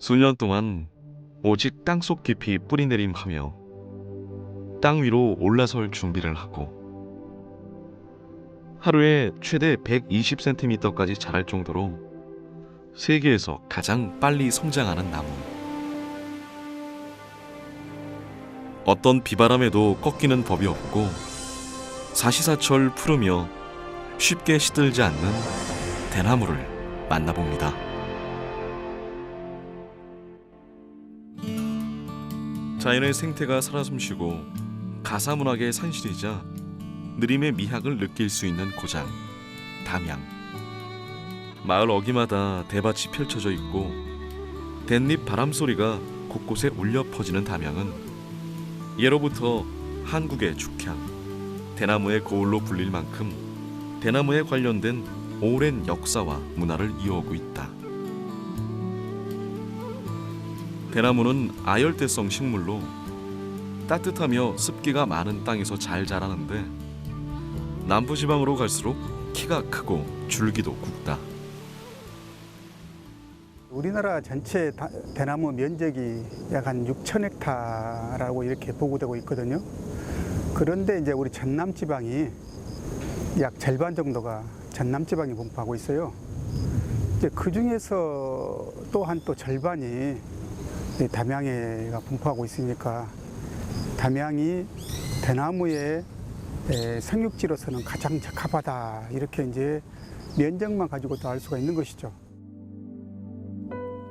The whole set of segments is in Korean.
수년 동안 오직 땅속 깊이 뿌리내림하며 땅 위로 올라설 준비를 하고 하루에 최대 120cm까지 자랄 정도로 세계에서 가장 빨리 성장하는 나무. 어떤 비바람에도 꺾이는 법이 없고 사시사철 푸르며 쉽게 시들지 않는 대나무를 만나봅니다. 자연의 생태가 살아 숨쉬고 가사문학의 산실이자 느림의 미학을 느낄 수 있는 고장, 담양. 마을 어귀마다 대밭이 펼쳐져 있고 댄잎 바람소리가 곳곳에 울려 퍼지는 담양은 예로부터 한국의 죽향, 대나무의 고을로 불릴 만큼 대나무에 관련된 오랜 역사와 문화를 이어오고 있다. 대나무는 아열대성 식물로 따뜻하며 습기가 많은 땅에서 잘 자라는데 남부지방으로 갈수록 키가 크고 줄기도 굵다. 우리나라 전체 대나무 면적이 약 한 6,000헥타라고 이렇게 보고되고 있거든요. 그런데 이제 우리 전남 지방이 약 절반 정도가 전남 지방에 분포하고 있어요. 이제 그 중에서 또한 또 절반이 담양에가 분포하고 있으니까 담양이 대나무의 생육지로서는 가장 적합하다, 이렇게 이제 면적만 가지고도 알 수가 있는 것이죠.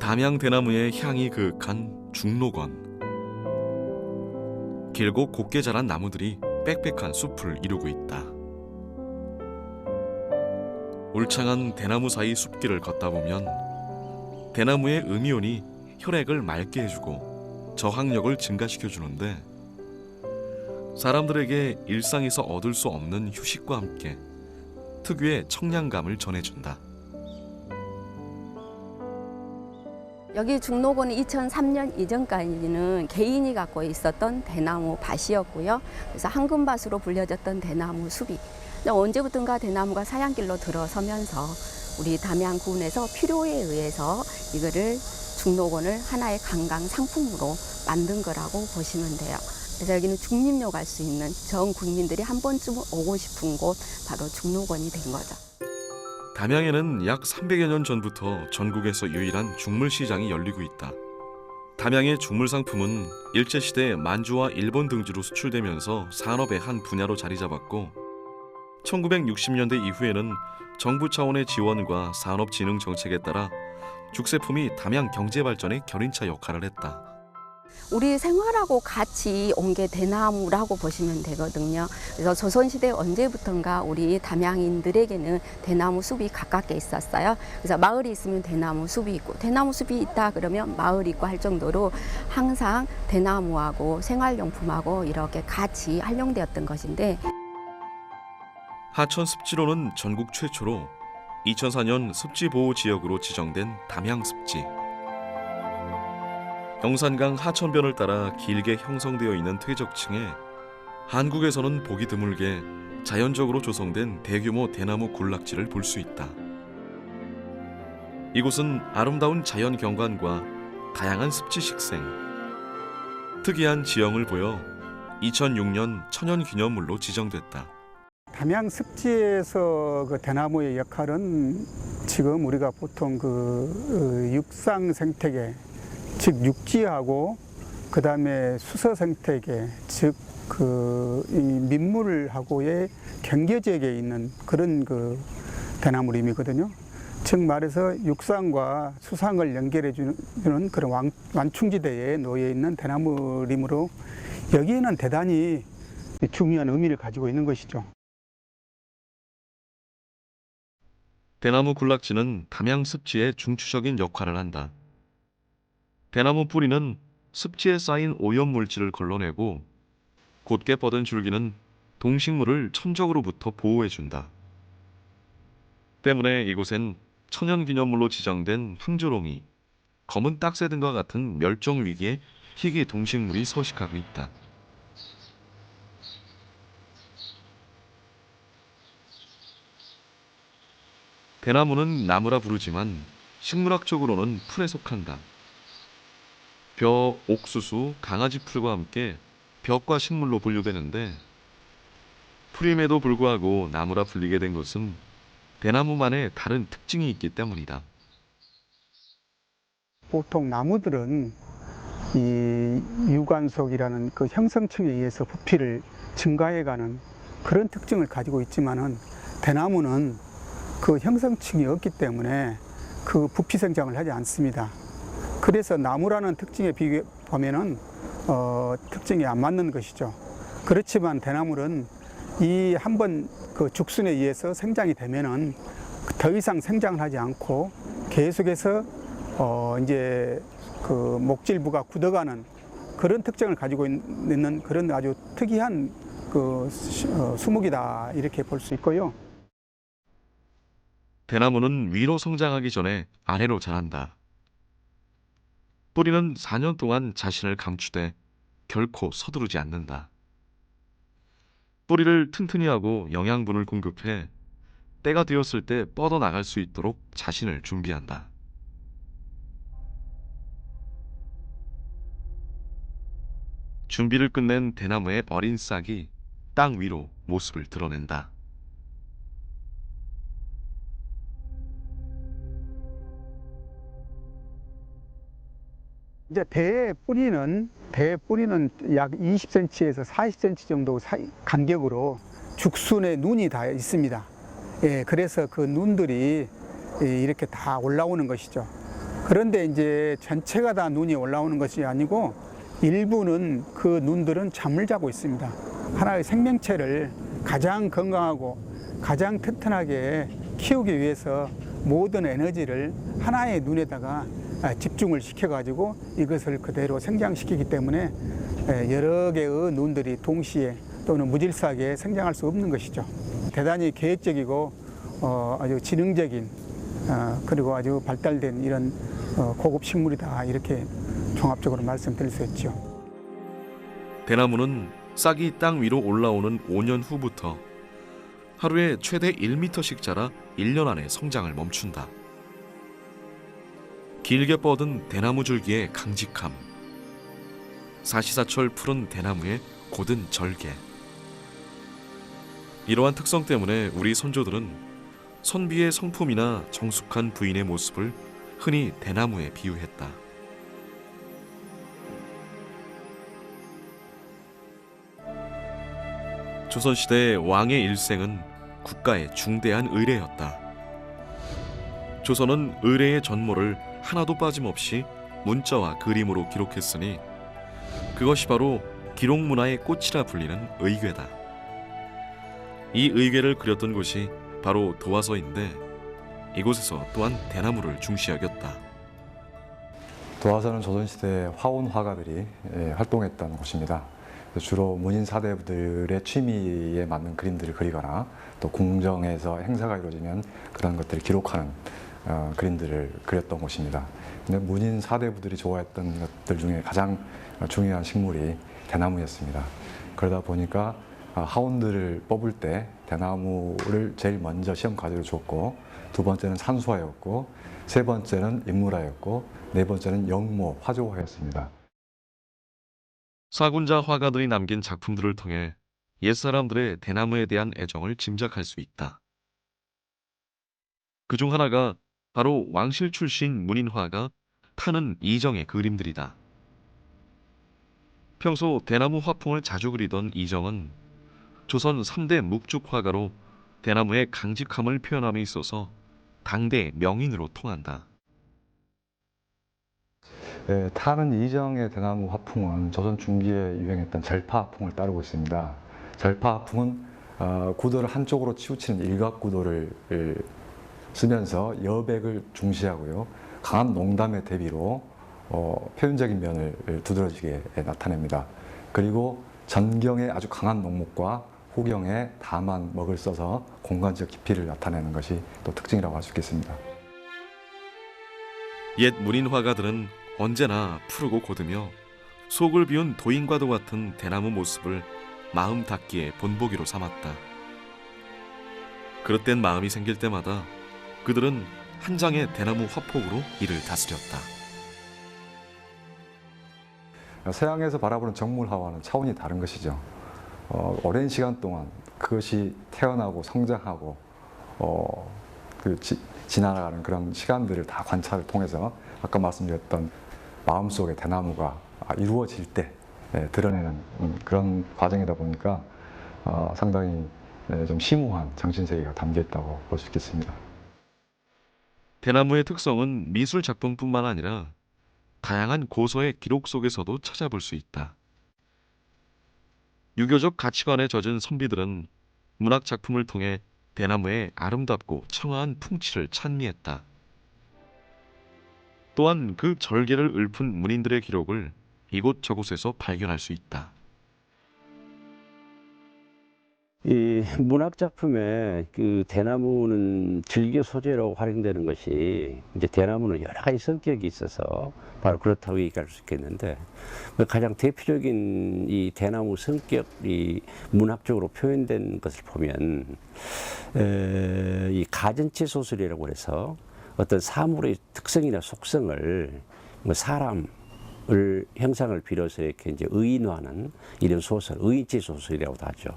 담양 대나무의 향이 그윽한 중록원. 길고 곱게 자란 나무들이 빽빽한 숲을 이루고 있다. 울창한 대나무 사이 숲길을 걷다 보면 대나무의 음이온이 혈액을 맑게 해주고 저항력을 증가시켜주는데 사람들에게 일상에서 얻을 수 없는 휴식과 함께 특유의 청량감을 전해준다. 여기 중록원은 2003년 이전까지는 개인이 갖고 있었던 대나무 밭이었고요. 그래서 황금밭으로 불려졌던 대나무 숲이 언제부턴가 대나무가 사양길로 들어서면서 우리 담양군에서 필요에 의해서 이거를 중록원을 하나의 관광 상품으로 만든 거라고 보시면 돼요. 그래서 여기는 중림로 갈 수 있는 전 국민들이 한 번쯤 오고 싶은 곳, 바로 중록원이 된 거죠. 담양에는 약 300여 년 전부터 전국에서 유일한 죽물시장이 열리고 있다. 담양의 죽물 상품은 일제시대 만주와 일본 등지로 수출되면서 산업의 한 분야로 자리 잡았고 1960년대 이후에는 정부 차원의 지원과 산업진흥 정책에 따라 죽제품이 담양 경제발전의 견인차 역할을 했다. 우리 생활하고 같이 온 게 대나무라고 보시면 되거든요. 그래서 조선시대 언제부턴가 우리 담양인들에게는 대나무 숲이 가깝게 있었어요. 그래서 마을이 있으면 대나무 숲이 있고, 대나무 숲이 있다 그러면 마을이 있고 할 정도로 항상 대나무하고 생활용품하고 이렇게 같이 활용되었던 것인데, 하천 습지로는 전국 최초로 2004년 습지보호지역으로 지정된 담양습지. 영산강 하천변을 따라 길게 형성되어 있는 퇴적층에 한국에서는 보기 드물게 자연적으로 조성된 대규모 대나무 군락지를 볼 수 있다. 이곳은 아름다운 자연 경관과 다양한 습지 식생, 특이한 지형을 보여 2006년 천연기념물로 지정됐다. 담양 습지에서 그 대나무의 역할은 지금 우리가 보통 그 육상 생태계, 즉 육지하고 그 다음에 수서 생태계, 즉 그 민물하고의 경계 지역에 있는 그런 그 대나무림이거든요. 즉 말해서 육상과 수상을 연결해 주는 그런 완충지대에 놓여 있는 대나무림으로 여기에는 대단히 중요한 의미를 가지고 있는 것이죠. 대나무 군락지는 담양 습지의 중추적인 역할을 한다. 대나무 뿌리는 습지에 쌓인 오염물질을 걸러내고 곧게 뻗은 줄기는 동식물을 천적으로부터 보호해준다. 때문에 이곳엔 천연기념물로 지정된 황조롱이, 검은 딱새 등과 같은 멸종위기의 희귀 동식물이 서식하고 있다. 대나무는 나무라 부르지만 식물학적으로는 풀에 속한다. 벼, 옥수수, 강아지 풀과 함께 벽과 식물로 분류되는데 풀임에도 불구하고 나무라 불리게 된 것은 대나무만의 다른 특징이 있기 때문이다. 보통 나무들은 이 유관속이라는 그 형성층에 의해서 부피를 증가해가는 그런 특징을 가지고 있지만은 대나무는 그 형성층이 없기 때문에 그 부피 성장을 하지 않습니다. 그래서 나무라는 특징에 비교하면은 특징이 안 맞는 것이죠. 그렇지만 대나무는 이 한번 그 죽순에 의해서 생장이 되면은 더 이상 생장을 하지 않고 계속해서 이제 그 목질부가 굳어가는 그런 특징을 가지고 있는 그런 아주 특이한 그 수목이다 이렇게 볼 수 있고요. 대나무는 위로 성장하기 전에 아래로 자란다. 뿌리는 4년 동안 자신을 감추되 결코 서두르지 않는다. 뿌리를 튼튼히 하고 영양분을 공급해 때가 되었을 때 뻗어나갈 수 있도록 자신을 준비한다. 준비를 끝낸 대나무의 어린 싹이 땅 위로 모습을 드러낸다. 이제 대 뿌리는 약 20cm에서 40cm 정도 간격으로 죽순의 눈이 다 있습니다. 예, 그래서 그 눈들이 이렇게 다 올라오는 것이죠. 그런데 이제 전체가 다 눈이 올라오는 것이 아니고 일부는 그 눈들은 잠을 자고 있습니다. 하나의 생명체를 가장 건강하고 가장 튼튼하게 키우기 위해서 모든 에너지를 하나의 눈에다가 집중을 시켜가지고 이것을 그대로 생장시키기 때문에 여러 개의 눈들이 동시에 또는 무질서하게 생장할 수 없는 것이죠. 대단히 계획적이고 아주 지능적인 그리고 아주 발달된 이런 고급 식물이다 이렇게 종합적으로 말씀드릴 수 있죠. 대나무는 싹이 땅 위로 올라오는 5년 후부터 하루에 최대 1m씩 자라 1년 안에 성장을 멈춘다. 길게 뻗은 대나무 줄기의 강직함, 사시사철 푸른 대나무의 곧은 절개. 이러한 특성 때문에 우리 선조들은 선비의 성품이나 정숙한 부인의 모습을 흔히 대나무에 비유했다. 조선시대 왕의 일생은 국가의 중대한 의례였다. 조선은 의례의 전모를 하나도 빠짐없이 문자와 그림으로 기록했으니 그것이 바로 기록 문화의 꽃이라 불리는 의궤다. 이 의궤를 그렸던 곳이 바로 도화서인데 이곳에서 또한 대나무를 중시 여겼다. 도화서는 조선시대 화온 화가들이 활동했던 곳입니다. 주로 문인 사대부들의 취미에 맞는 그림들을 그리거나 또 궁정에서 행사가 이루어지면 그런 것들을 기록하는 그림들을 그렸던 곳입니다. 근데 문인 사대부들이 좋아했던 것들 중에 가장 중요한 식물이 대나무였습니다. 그러다 보니까 하원들을 뽑을 때 대나무를 제일 먼저 시험 과제로 줬고, 두 번째는 산수화였고, 세 번째는 인물화였고, 네 번째는 영모, 화조화였습니다. 사군자 화가들이 남긴 작품들을 통해 옛사람들의 대나무에 대한 애정을 짐작할 수 있다. 그중 하나가 바로 왕실 출신 문인 화가 타는 이정의 그림들이다. 평소 대나무 화풍을 자주 그리던 이정은 조선 3대 묵죽 화가로 대나무의 강직함을 표현함에 있어서 당대 명인으로 통한다. 타는 이정의 대나무 화풍은 조선 중기에 유행했던 절파 화풍을 따르고 있습니다. 절파 화풍은 구도를 한쪽으로 치우치는 일각구도를 쓰면서 여백을 중시하고요, 강한 농담의 대비로 표현적인 면을 두드러지게 나타냅니다. 그리고 전경의 아주 강한 농목과 후경의 담한 먹을 써서 공간적 깊이를 나타내는 것이 또 특징이라고 할 수 있겠습니다. 옛 문인 화가들은 언제나 푸르고 고드며 속을 비운 도인과도 같은 대나무 모습을 마음 닿기에 본보기로 삼았다. 그릇된 마음이 생길 때마다 그들은 한 장의 대나무 화폭으로 이를 다스렸다. 서양에서 바라보는 정물화와는 차원이 다른 것이죠. 오랜 시간 동안 그것이 태어나고 성장하고 지나가는 그런 시간들을 다 관찰을 통해서 아까 말씀드렸던 마음속의 대나무가 이루어질 때 드러내는 그런 과정이다 보니까 상당히 좀 심오한 정신세계가 담겨 있다고 볼 수 있겠습니다. 대나무의 특성은 미술 작품뿐만 아니라 다양한 고서의 기록 속에서도 찾아볼 수 있다. 유교적 가치관에 젖은 선비들은 문학 작품을 통해 대나무의 아름답고 청아한 풍치를 찬미했다. 또한 그 절개를 읊은 문인들의 기록을 이곳저곳에서 발견할 수 있다. 이 문학 작품에 그 대나무는 즐겨 소재로 활용되는 것이 이제 대나무는 여러 가지 성격이 있어서 바로 그렇다고 얘기할 수 있겠는데 가장 대표적인 이 대나무 성격이 문학적으로 표현된 것을 보면 이 가전체 소설이라고 해서 어떤 사물의 특성이나 속성을 사람을 형상을 빌어서 이렇게 이제 의인화하는 이런 소설, 의인체 소설이라고도 하죠.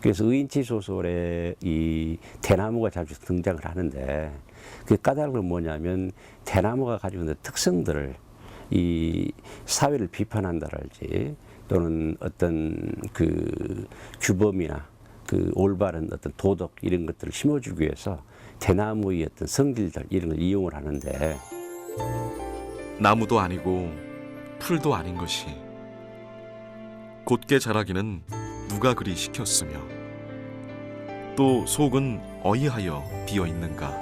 그래서 의인체 소설에 이 대나무가 자주 등장을 하는데 그 까닭은 뭐냐면 대나무가 가지고 있는 특성들을 이 사회를 비판한다랄지 또는 어떤 그 규범이나 그 올바른 어떤 도덕 이런 것들을 심어주기 위해서 대나무의 어떤 성질들 이런 걸 이용을 하는데 나무도 아니고 풀도 아닌 것이 곧게 자라기는 누가 그리 시켰으며 또 속은 어이하여 비어 있는가.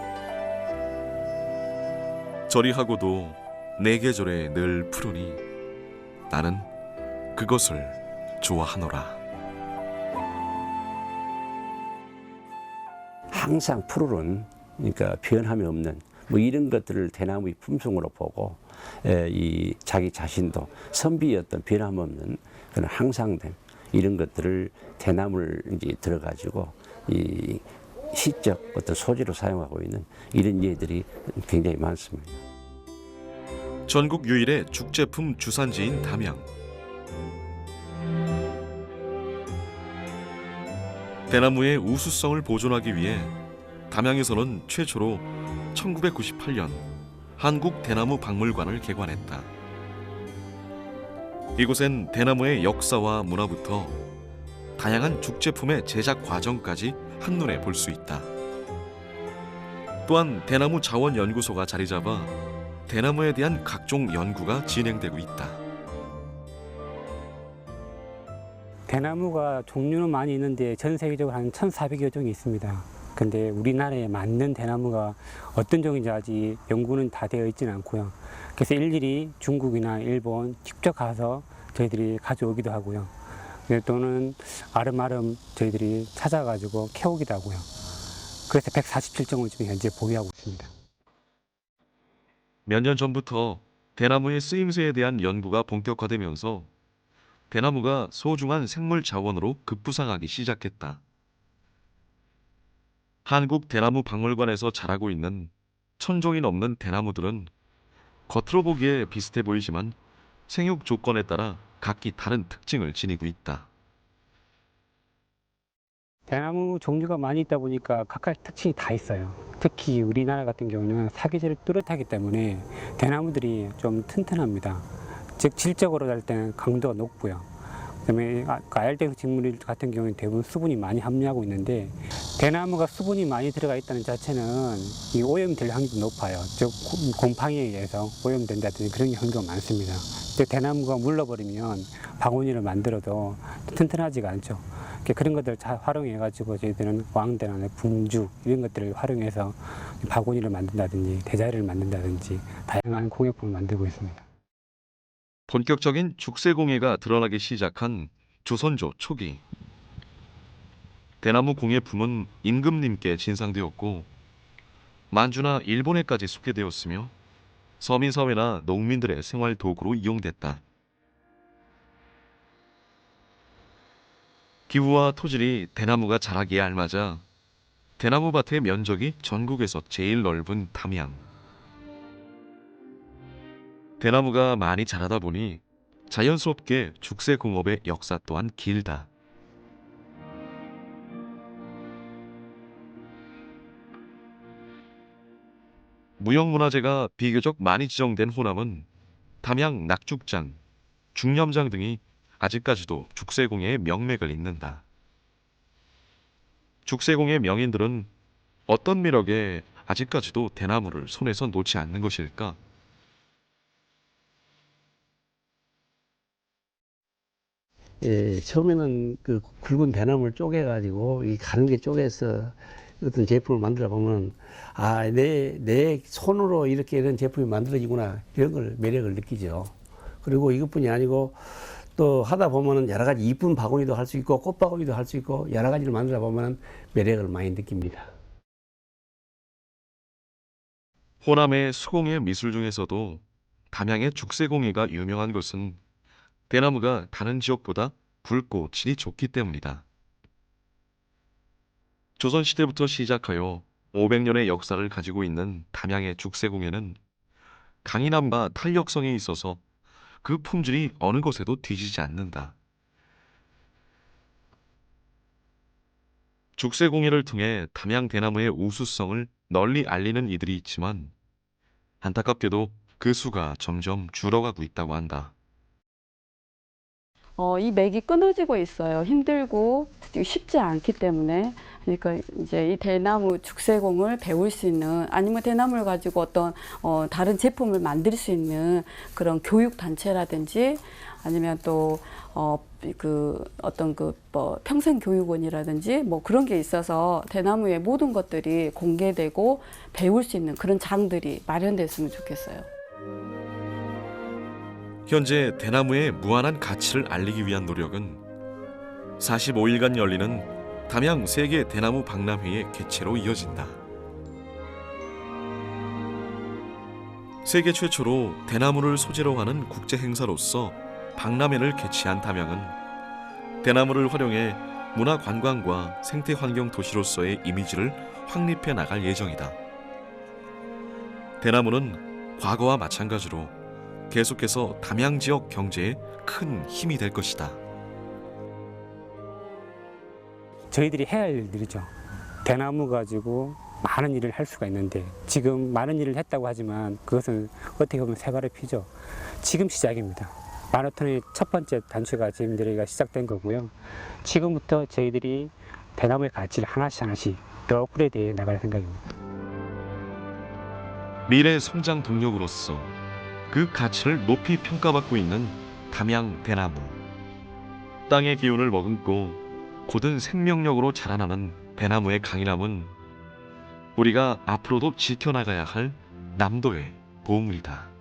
저리 하고도 내 계절에 늘 푸르니 나는 그것을 좋아하노라. 항상 푸르른 그러니까 변함이 없는 뭐 이런 것들을 대나무의 품성으로 보고 이 자기 자신도 선비의 어떤 변함없는 그런 항상됨 이런 것들을 대나무를 이제 들어가지고 이 시적 어떤 소재로 사용하고 있는 이런 예들이 굉장히 많습니다. 전국 유일의 죽제품 주산지인 담양. 대나무의 우수성을 보존하기 위해 담양에서는 최초로 1998년 한국대나무박물관을 개관했다. 이곳엔 대나무의 역사와 문화부터 다양한 죽제품의 제작 과정까지 한눈에 볼 수 있다. 또한 대나무 자원연구소가 자리 잡아 대나무에 대한 각종 연구가 진행되고 있다. 대나무가 종류는 많이 있는데 전 세계적으로 한 1,400여 종이 있습니다. 근데 우리나라에 맞는 대나무가 어떤 종인지 아직 연구는 다 되어 있지는 않고요. 그래서 일일이 중국이나 일본 직접 가서 저희들이 가져오기도 하고요. 또는 아름아름 저희들이 찾아가지고 캐오기도 하고요. 그래서 147종을 지금 현재 보유하고 있습니다. 몇 년 전부터 대나무의 쓰임새에 대한 연구가 본격화되면서 대나무가 소중한 생물 자원으로 급부상하기 시작했다. 한국대나무박물관에서 자라고 있는 1,000종이 넘는 대나무들은 겉으로 보기에 비슷해 보이지만 생육 조건에 따라 각기 다른 특징을 지니고 있다. 대나무 종류가 많이 있다 보니까 각각 특징이 다 있어요. 특히 우리나라 같은 경우는 사계절이 뚜렷하기 때문에 대나무들이 좀 튼튼합니다. 즉 질적으로 할 때는 강도가 높고요. 그다음에 아열대성 식물 같은 경우는 대부분 수분이 많이 함유하고 있는데 대나무가 수분이 많이 들어가 있다는 자체는 이 오염될 확률이 높아요. 즉 곰팡이에 의해서 오염된다든지 그런 경우가 많습니다. 근데 대나무가 물러버리면 바구니를 만들어도 튼튼하지가 않죠. 그런 것들을 잘 활용해가지고 저희들은 왕대나 분주 이런 것들을 활용해서 바구니를 만든다든지 대자리를 만든다든지 다양한 공예품을 만들고 있습니다. 본격적인 죽세공예가 드러나기 시작한 조선조 초기. 대나무 공예품은 임금님께 진상되었고 만주나 일본에까지 소개되었으며 서민사회나 농민들의 생활 도구로 이용됐다. 기후와 토질이 대나무가 자라기에 알맞아 대나무밭의 면적이 전국에서 제일 넓은 담양. 대나무가 많이 자라다 보니 자연스럽게 죽새공업의 역사 또한 길다. 무형문화재가 비교적 많이 지정된 호남은 담양 낙죽장, 중념장 등이 아직까지도 죽새공예의 명맥을 잇는다. 죽새공예 명인들은 어떤 매력에 아직까지도 대나무를 손에서 놓지 않는 것일까? 예, 처음에는 그 굵은 대나무를 쪼개가지고 이 가늘게 쪼개서 어떤 제품을 만들어 보면 아, 내 손으로 이렇게 이런 제품이 만들어지구나 이런 걸 매력을 느끼죠. 그리고 이것뿐이 아니고 또 하다 보면은 여러 가지 이쁜 바구니도 할 수 있고 꽃바구니도 할 수 있고 여러 가지를 만들어 보면은 매력을 많이 느낍니다. 호남의 수공예 미술 중에서도 담양의 죽새공예가 유명한 것은 대나무가 다른 지역보다 굵고 질이 좋기 때문이다. 조선시대부터 시작하여 500년의 역사를 가지고 있는 담양의 죽새공예는 강인함과 탄력성에 있어서 그 품질이 어느 것에도 뒤지지 않는다. 죽새공예를 통해 담양 대나무의 우수성을 널리 알리는 이들이 있지만 안타깝게도 그 수가 점점 줄어가고 있다고 한다. 이 맥이 끊어지고 있어요. 힘들고 쉽지 않기 때문에. 그러니까 이제 이 대나무 죽새공을 배울 수 있는 아니면 대나무를 가지고 어떤 다른 제품을 만들 수 있는 그런 교육 단체라든지 아니면 또 뭐 평생교육원이라든지 뭐 그런 게 있어서 대나무의 모든 것들이 공개되고 배울 수 있는 그런 장들이 마련됐으면 좋겠어요. 현재 대나무의 무한한 가치를 알리기 위한 노력은 45일간 열리는 담양 세계 대나무 박람회의 개최로 이어진다. 세계 최초로 대나무를 소재로 하는 국제 행사로서 박람회를 개최한 담양은 대나무를 활용해 문화 관광과 생태 환경 도시로서의 이미지를 확립해 나갈 예정이다. 대나무는 과거와 마찬가지로 계속해서 담양 지역 경제에 큰 힘이 될 것이다. 저희들이 해야 할 일들이죠. 대나무 가지고 많은 일을 할 수가 있는데 지금 많은 일을 했다고 하지만 그것은 어떻게 보면 새발의 피죠. 지금 시작입니다. 마라톤의 첫 번째 단추가 지금 저희가 시작된 거고요. 지금부터 저희들이 대나무의 가치를 하나씩 더 업그레이드해 나갈 생각입니다. 미래 성장 동력으로서 그 가치를 높이 평가받고 있는 담양 대나무. 땅의 기운을 머금고 고든 생명력으로 자라나는 대나무의 강인함은 우리가 앞으로도 지켜나가야 할 남도의 보물이다.